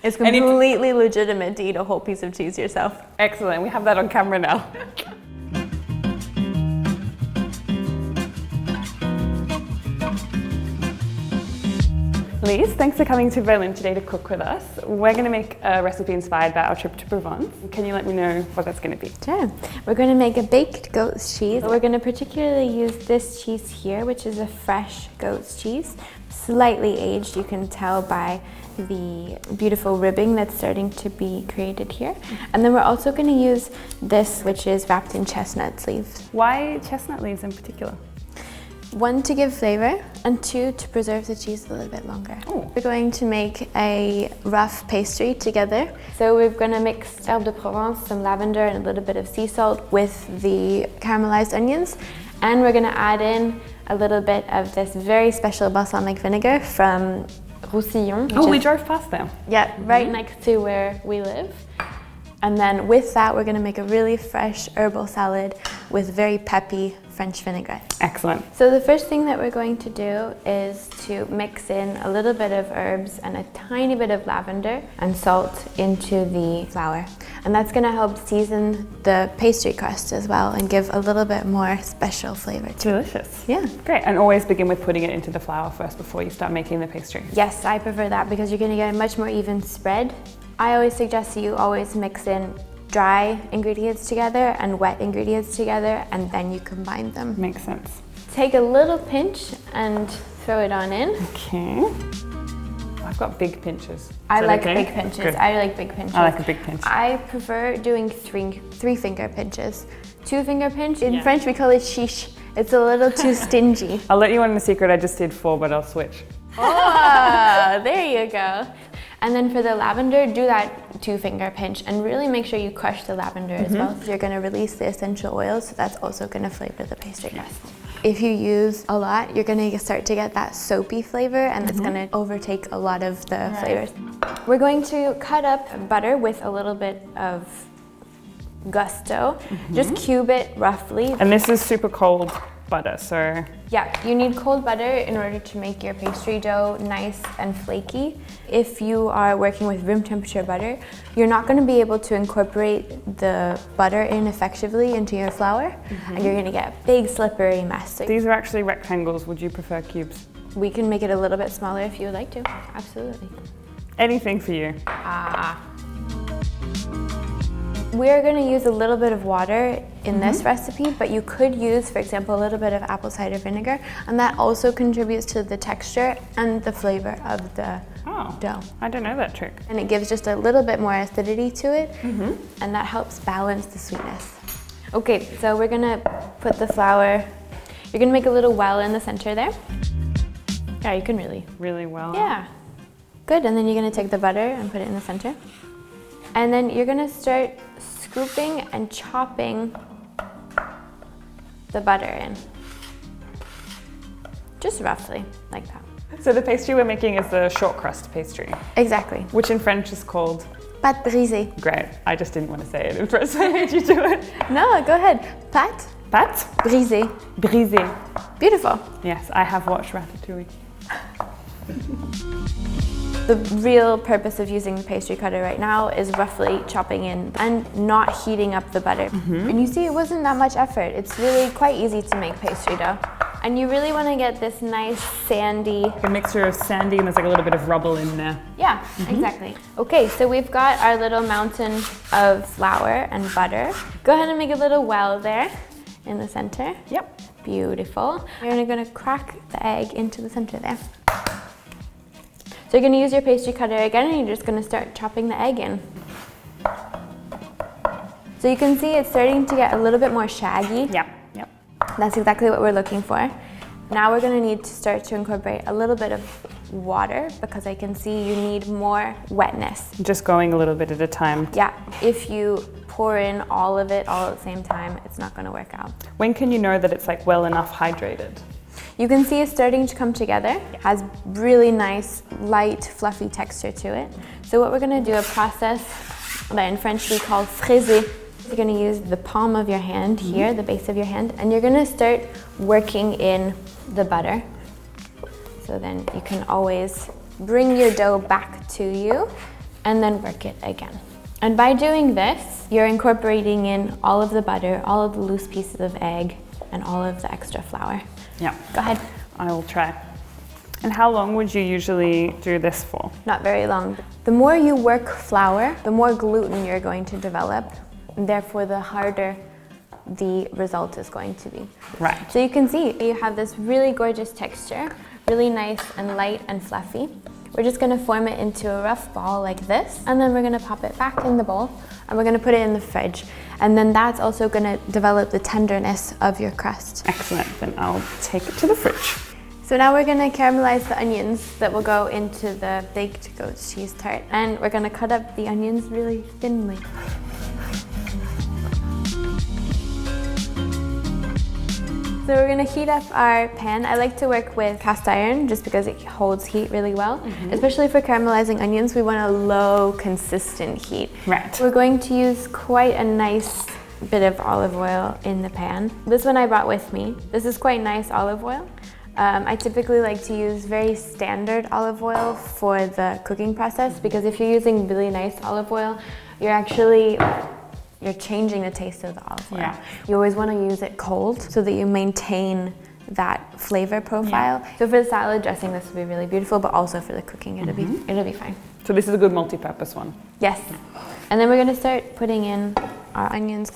It's completely legitimate to eat a whole piece of cheese yourself. Excellent, we have that on camera now. Lise, thanks for coming to Berlin today to cook with us. We're going to make a recipe inspired by our trip to Provence. Can you let me know what that's going to be? Sure. We're going to make a baked goat's cheese. We're going to particularly use this cheese here, which is a fresh goat's cheese, slightly aged. You can tell by the beautiful ribbing that's starting to be created here. And then we're also going to use this, which is wrapped in chestnut leaves. Why chestnut leaves in particular? 1, to give flavor, and 2, to preserve the cheese a little bit longer. Ooh. We're going to make a rough pastry together. So we're going to mix herbe de Provence, some lavender, and a little bit of sea salt with the caramelized onions. And we're going to add in a little bit of this very special balsamic vinegar from Roussillon. Oh, we drove past them. Yeah, right next to where we live. And then with that, we're going to make a really fresh herbal salad with very peppy French vinaigrette. Excellent. So the first thing that we're going to do is to mix in a little bit of herbs and a tiny bit of lavender and salt into the flour. And that's going to help season the pastry crust as well and give a little bit more special flavor to it. Delicious. Yeah. Great, and always begin with putting it into the flour first before you start making the pastry. Yes, I prefer that because you're going to get a much more even spread. I always suggest that you always mix in dry ingredients together and wet ingredients together, and then you combine them. Makes sense. Take a little pinch and throw it on in. Okay. I've got big pinches. I like okay? big pinches. Good. I like big pinches. I like a big pinch. I prefer doing three finger pinches. 2-finger pinch, in Yeah. French we call it chiche. It's a little too stingy. I'll let you in the secret, I just did 4, but I'll switch. Oh, there you go. And then for the lavender, do that 2-finger pinch and really make sure you crush the lavender as well. You're going to release the essential oils, so that's also going to flavor the pastry crust. If you use a lot, you're going to start to get that soapy flavor, and it's going to overtake a lot of the flavors. We're going to cut up butter with a little bit of gusto. Just cube it roughly. And this is super cold butter, so... Yeah, you need cold butter in order to make your pastry dough nice and flaky. If you are working with room temperature butter, you're not going to be able to incorporate the butter in effectively into your flour, and you're going to get a big slippery mess. These are actually rectangles. Would you prefer cubes? We can make it a little bit smaller if you would like to. Absolutely. Anything for you. We're going to use a little bit of water in this recipe, but you could use, for example, a little bit of apple cider vinegar, and that also contributes to the texture and the flavor of the dough. I don't know that trick. And it gives just a little bit more acidity to it, and that helps balance the sweetness. Okay, so we're going to put the flour, you're going to make a little well in the center there. Yeah, you can Really well. Yeah. Good, and then you're going to take the butter and put it in the center. And then you're going to start scooping and chopping the butter in. Just roughly, like that. So the pastry we're making is the short crust pastry, Exactly. which in French is called... Pâte brisée. Great. I just didn't want to say it in French, so I made you do it. No, go ahead. Pâte Pâte brisée. brisée. Beautiful. Yes, I have watched Ratatouille. The real purpose of using the pastry cutter right now is roughly chopping in and not heating up the butter. And you see, it wasn't that much effort. It's really quite easy to make pastry dough. And you really want to get this nice sandy... A mixture of sandy and there's like a little bit of rubble in there. Yeah, exactly. Okay, so we've got our little mountain of flour and butter. Go ahead and make a little well there in the center. Yep. Beautiful. You're going to crack the egg into the center there. So you're going to use your pastry cutter again, and you're just going to start chopping the egg in. So you can see it's starting to get a little bit more shaggy. Yep. That's exactly what we're looking for. Now we're going to need to start to incorporate a little bit of water, because I can see you need more wetness. Just going a little bit at a time. Yeah, if you pour in all of it all at the same time, it's not going to work out. When can you know that it's like well enough hydrated? You can see it's starting to come together. It has really nice, light, fluffy texture to it. So what we're going to do, a process that in French we call fraiser. You're going to use the palm of your hand here, the base of your hand, and you're going to start working in the butter. So then you can always bring your dough back to you and then work it again. And by doing this, you're incorporating in all of the butter, all of the loose pieces of egg, and all of the extra flour. Yeah. Go ahead. I will try. And how long would you usually do this for? Not very long. The more you work flour, the more gluten you're going to develop, and therefore the harder the result is going to be. Right. So you can see you have this really gorgeous texture, really nice and light and fluffy. We're just gonna form it into a rough ball like this, and then we're gonna pop it back in the bowl, and we're gonna put it in the fridge. And then that's also gonna develop the tenderness of your crust. Excellent, then I'll take it to the fridge. So now we're gonna caramelize the onions that will go into the baked goat cheese tart. And we're gonna cut up the onions really thinly. So we're gonna heat up our pan. I like to work with cast iron just because it holds heat really well. Especially for caramelizing onions, we want a low, consistent heat. Right. We're going to use quite a nice bit of olive oil in the pan. This one I brought with me. This is quite nice olive oil. I typically like to use very standard olive oil for the cooking process because if you're using really nice olive oil, you're changing the taste of the olive oil. Yeah. You always want to use it cold so that you maintain that flavor profile. So for the salad dressing, this will be really beautiful, but also for the cooking, it'll be fine. So this is a good multi-purpose one. Yes. And then we're going to start putting in our onions.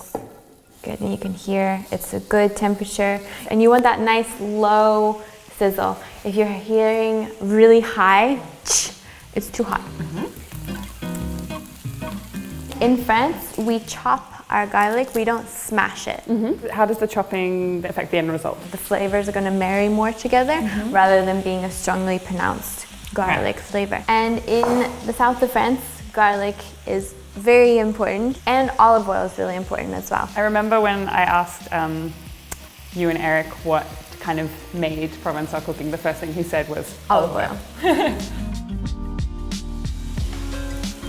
Good, and you can hear it's a good temperature. And you want that nice low sizzle. If you're hearing really high, it's too hot. In France, we chop our garlic, we don't smash it. How does the chopping affect the end result? The flavors are going to marry more together rather than being a strongly pronounced garlic flavor. And in the south of France, garlic is very important, and olive oil is really important as well. I remember when I asked you and Eric what kind of made Provençal cooking, the first thing he said was Olive oil.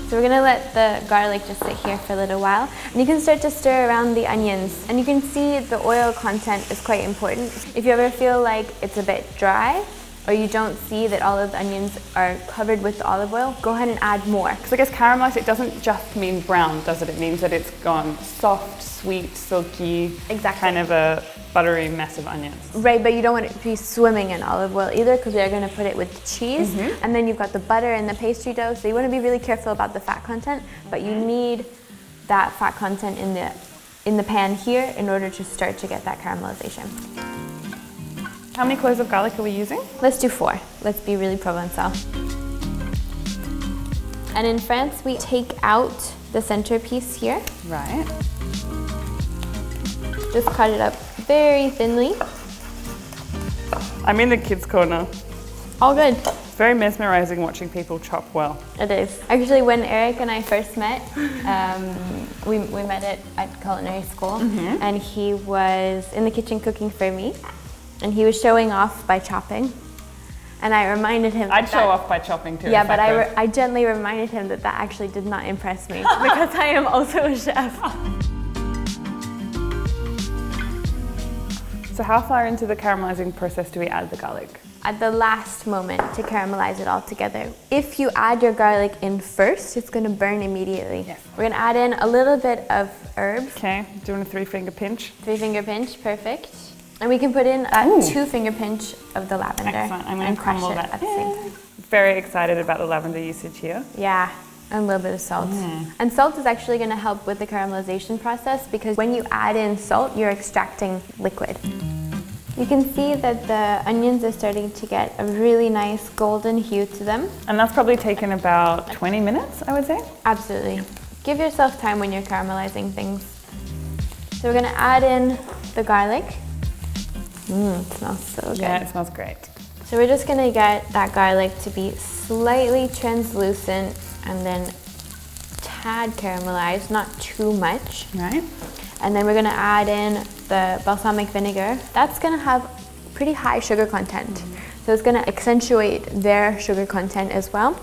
So we're gonna let the garlic just sit here for a little while. And you can start to stir around the onions. And you can see the oil content is quite important. If you ever feel like it's a bit dry, or you don't see that all of the onions are covered with the olive oil, go ahead and add more. Because I guess caramelized, it doesn't just mean brown, does it? It means that it's gone soft, sweet, silky, Exactly. kind of a buttery mess of onions. Right, but you don't want it to be swimming in olive oil either because you're gonna put it with cheese, and then you've got the butter and the pastry dough, so you wanna be really careful about the fat content, but you need that fat content in the pan here in order to start to get that caramelization. How many cloves of garlic are we using? Let's do 4. Let's be really Provençal. And in France, we take out the centerpiece here. Right. Just cut it up very thinly. I'm in the kids' corner. All good. It's very mesmerizing watching people chop well. It is. Actually, when Eric and I first met, we met at culinary school, and he was in the kitchen cooking for me, and he was showing off by chopping. And I reminded him I'd show off by chopping too. Yeah, but I gently reminded him that actually did not impress me because I am also a chef. So how far into the caramelizing process do we add the garlic? At the last moment to caramelize it all together. If you add your garlic in first, it's going to burn immediately. Yes. We're going to add in a little bit of herbs. Okay, doing a 3-finger pinch. 3-finger pinch, perfect. And we can put in a 2-finger pinch of the lavender. Excellent, I'm going and to crush crumble it that. at the same time. Very excited about the lavender usage here. Yeah, and a little bit of salt. And salt is actually going to help with the caramelization process because when you add in salt, you're extracting liquid. You can see that the onions are starting to get a really nice golden hue to them. And that's probably taken about 20 minutes, I would say. Absolutely. Give yourself time when you're caramelizing things. So we're gonna add in the garlic. It smells so good. Yeah, it smells great. So we're just gonna get that garlic to be slightly translucent and then tad caramelized, not too much. Right. And then we're gonna add in the balsamic vinegar. That's gonna have pretty high sugar content. So it's gonna accentuate their sugar content as well,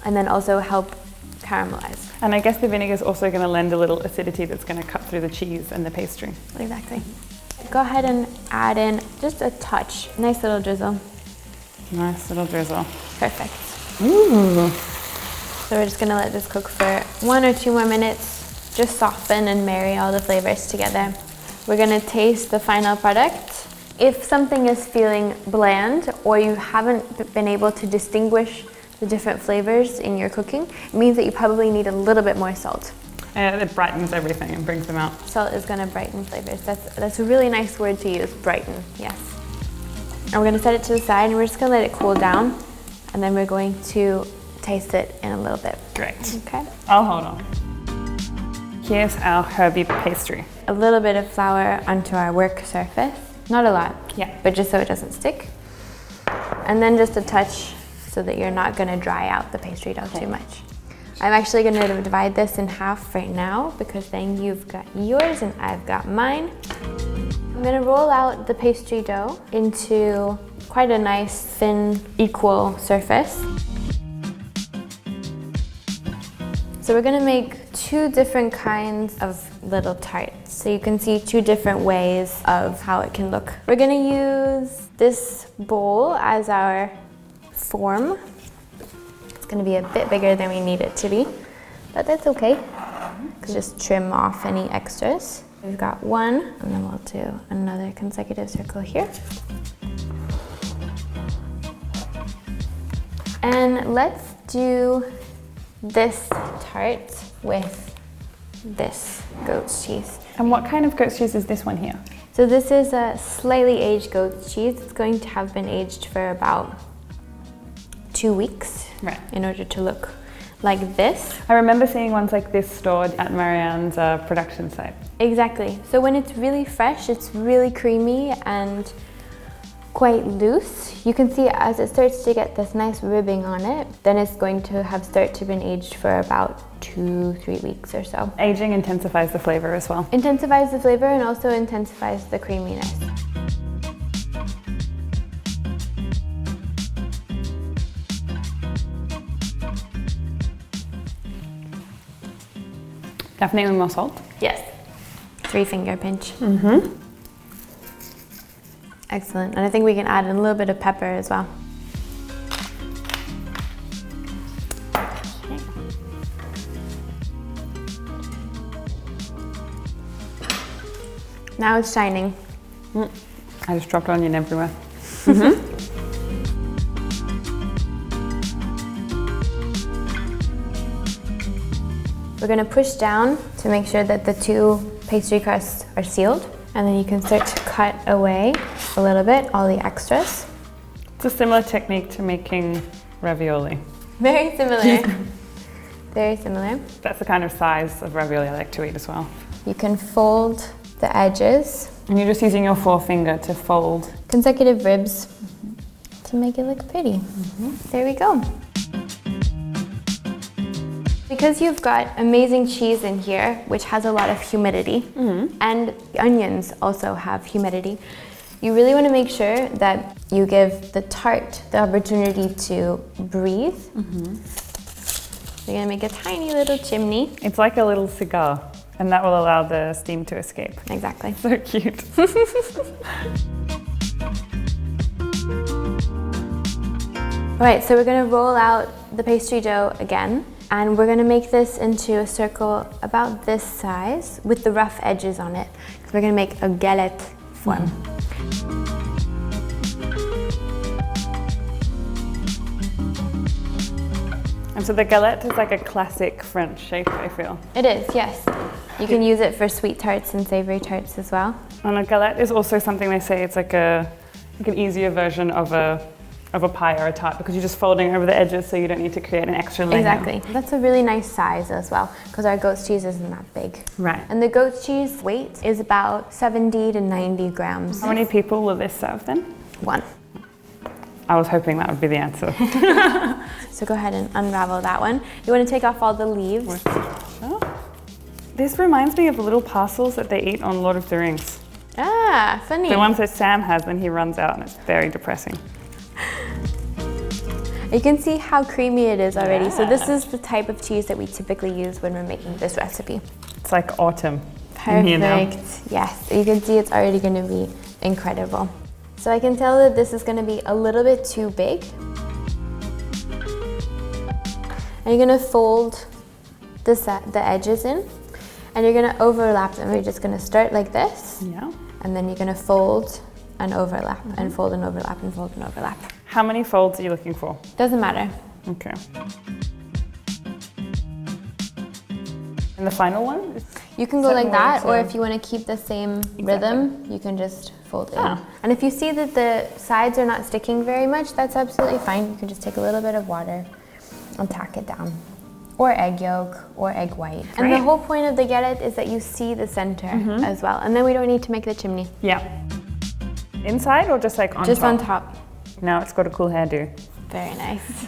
and then also help caramelize. And I guess the vinegar is also going to lend a little acidity that's going to cut through the cheese and the pastry. Exactly. Go ahead and add in just a touch. Nice little drizzle. Nice little drizzle. Perfect. Ooh. So we're just gonna let this cook for 1 or 2 more minutes, just soften and marry all the flavors together. We're gonna taste the final product. If something is feeling bland or you haven't been able to distinguish the different flavors in your cooking, it means that you probably need a little bit more salt. It brightens everything and brings them out. Salt is gonna brighten flavors. That's a really nice word to use, brighten, yes. And we're gonna set it to the side and we're just gonna let it cool down, and then we're going to taste it in a little bit. Great. Okay. I'll hold on. Here's our Herbie pastry. A little bit of flour onto our work surface. Not a lot, Yeah. but just so it doesn't stick. And then just a touch so that you're not gonna dry out the pastry dough too much. I'm actually gonna divide this in half right now because then you've got yours and I've got mine. I'm gonna roll out the pastry dough into quite a nice, thin, equal surface. So we're gonna make 2 different kinds of little tarts. So you can see 2 different ways of how it can look. We're gonna use this bowl as our form. It's gonna be a bit bigger than we need it to be, but that's okay. Just trim off any extras. We've got 1, and then we'll do another consecutive circle here. And let's do this tart with this goat's cheese. And what kind of goat's cheese is this one here? So this is a slightly aged goat's cheese. It's going to have been aged for about 2 weeks in order to look like this. I remember seeing ones like this stored at Marianne's production site. Exactly. So when it's really fresh, it's really creamy and quite loose. You can see as it starts to get this nice ribbing on it, then it's going to have been aged for about 2-3 weeks or so. Aging intensifies the flavor as well. Intensifies the flavor and also intensifies the creaminess. Definitely more salt. Yes. 3-finger pinch. Excellent. And I think we can add in a little bit of pepper as well. Okay. Now it's shining. I just dropped onion everywhere. We're going to push down to make sure that the 2 pastry crusts are sealed. And then you can start to cut away a little bit, all the extras. It's a similar technique to making ravioli. Very similar. Very similar. That's the kind of size of ravioli I like to eat as well. You can fold the edges. And you're just using your forefinger to fold. Consecutive ribs to make it look pretty. There we go. Because you've got amazing cheese in here, which has a lot of humidity, and the onions also have humidity, you really want to make sure that you give the tart the opportunity to breathe. You're going to make a tiny little chimney. It's like a little cigar, and that will allow the steam to escape. Exactly. So cute. All right, so we're going to roll out the pastry dough again. And we're gonna make this into a circle about this size with the rough edges on it. We're gonna make a galette form. And so the galette is like a classic French shape, I feel. It is, yes. You can use it for sweet tarts and savory tarts as well. And a galette is also something they say it's like an easier version of a pie or a tart because you're just folding over the edges so you don't need to create an extra layer. Exactly. That's a really nice size as well because our goat's cheese isn't that big. Right. And the goat's cheese weight is about 70 to 90 grams. How many people will this serve then? 1. I was hoping that would be the answer. So go ahead and unravel that one. You want to take off all the leaves. Oh. This reminds me of the little parcels that they eat on Lord of the Rings. Ah, funny. The ones that Sam has when he runs out, and it's very depressing. You can see how creamy it is already. So this is the type of cheese that we typically use when we're making this recipe. It's like autumn. Perfect. Yes, you can see it's already going to be incredible. So I can tell that this is going to be a little bit too big. And you're gonna fold the edges in, and you're gonna overlap them. You're just gonna start like this, Yeah. and then you're gonna fold and overlap, and fold and overlap, and fold and overlap. How many folds are you looking for? Doesn't matter. Okay. And the final one? You can go that like more that, or into- if you want to keep the same rhythm, you can just fold it in. Ah. And if you see that the sides are not sticking very much, that's absolutely fine. You can just take a little bit of water and tack it down. Or egg yolk, or egg white. And the Great. whole point of the Get It is that you see the center as well. And then we don't need to make the chimney. Yeah. Inside or just like on Just top? on top. Now it's got a cool hairdo. Very nice.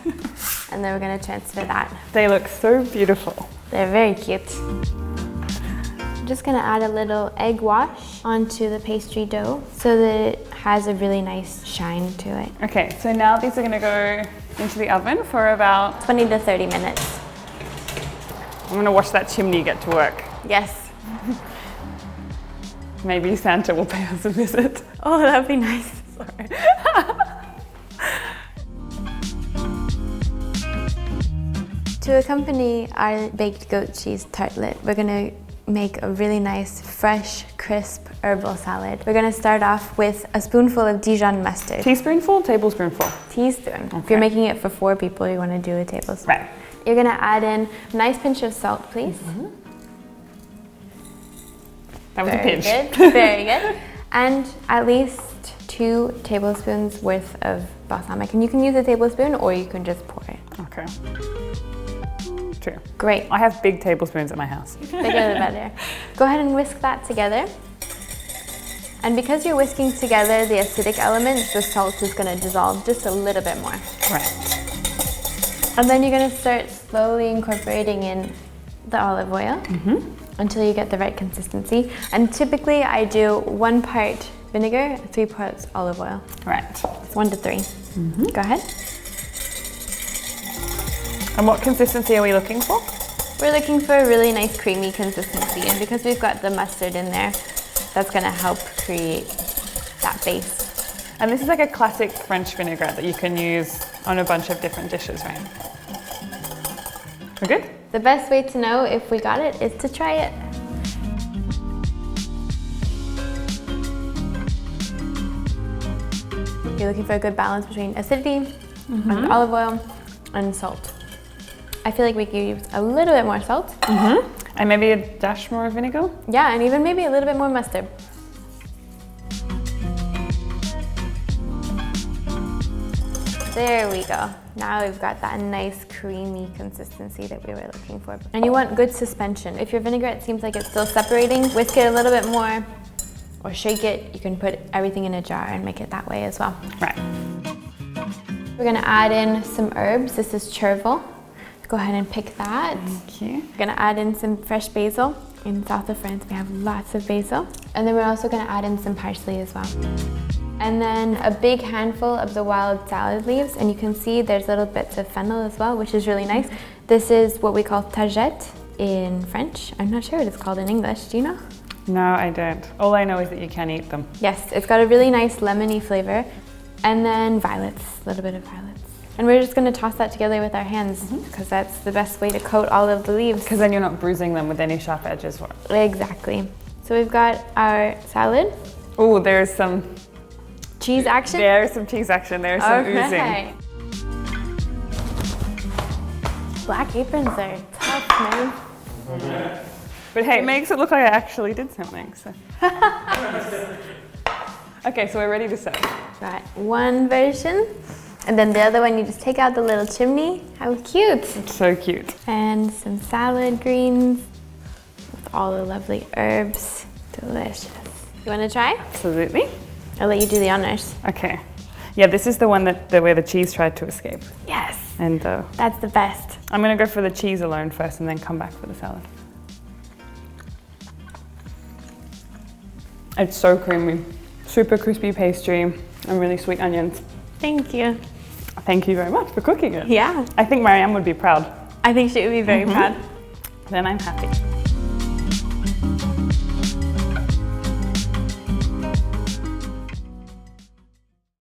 And then we're gonna transfer that. They look so beautiful. They're very cute. I'm just gonna add a little egg wash onto the pastry dough so that it has a really nice shine to it. Okay, so now these are gonna go into the oven for about, 20 to 30 minutes. I'm gonna watch that chimney get to work. Yes. Maybe Santa will pay us a visit. Oh, that'd be nice. Sorry. To accompany our baked goat cheese tartlet, we're gonna make a really nice, fresh, crisp herbal salad. We're gonna start off with a spoonful of Dijon mustard. Teaspoonful, tablespoonful? Teaspoon. If Okay. you're making it for 4 people, you wanna do a tablespoon. Right. You're gonna add in a nice pinch of salt, please. That was a Very pinch. good, very good. And at least 2 tablespoons worth of balsamic. And you can use a tablespoon or you can just pour it. Okay. 2. Great. I have big tablespoons at my house. Bigger the better. Go ahead and whisk that together. And because you're whisking together the acidic elements, the salt is going to dissolve just a little bit more. Right. And then you're going to start slowly incorporating in the olive oil until you get the right consistency. And typically I do 1 part vinegar, 3 parts olive oil. Right. It's 1 to 3. Go ahead. And what consistency are we looking for? We're looking for a really nice creamy consistency, and because we've got the mustard in there, that's gonna help create that base. And this is like a classic French vinaigrette that you can use on a bunch of different dishes, right? We're good? The best way to know if we got it is to try it. You're looking for a good balance between acidity and olive oil and salt. I feel like we could use a little bit more salt. And maybe a dash more vinegar? Yeah, and even maybe a little bit more mustard. There we go. Now we've got that nice creamy consistency that we were looking for. And you want good suspension. If your vinaigrette seems like it's still separating, whisk it a little bit more or shake it. You can put everything in a jar and make it that way as well. Right. We're gonna add in some herbs. This is chervil. Go ahead and pick that. Thank you. We're gonna add in some fresh basil. In the south of France, we have lots of basil. And then we're also gonna add in some parsley as well. And then a big handful of the wild salad leaves. And you can see there's little bits of fennel as well, which is really nice. This is what we call tagette in French. I'm not sure what it's called in English. Do you know? No, I don't. All I know is that you can eat them. Yes, it's got a really nice lemony flavor. And then violets, a little bit of violets. And we're just gonna toss that together with our hands because that's the best way to coat all of the leaves. Because then you're not bruising them with any sharp edges. Exactly. So we've got our salad. Oh, there's some Cheese action? There's some cheese action. There's some oozing. Alright. Black aprons are tough, man. But hey, it makes it look like I actually did something. So. Okay, so we're ready to serve. Got one version. And then the other one, you just take out the little chimney. How cute. It's so cute. And some salad greens with all the lovely herbs. Delicious. You want to try? Absolutely. I'll let you do the honors. Okay. Yeah, this is the one where the cheese tried to escape. Yes. And That's the best. I'm gonna go for the cheese alone first and then come back for the salad. It's so creamy. Super crispy pastry and really sweet onions. Thank you. Thank you very much for cooking it. Yeah. I think Marianne would be proud. I think she would be very proud. Then I'm happy.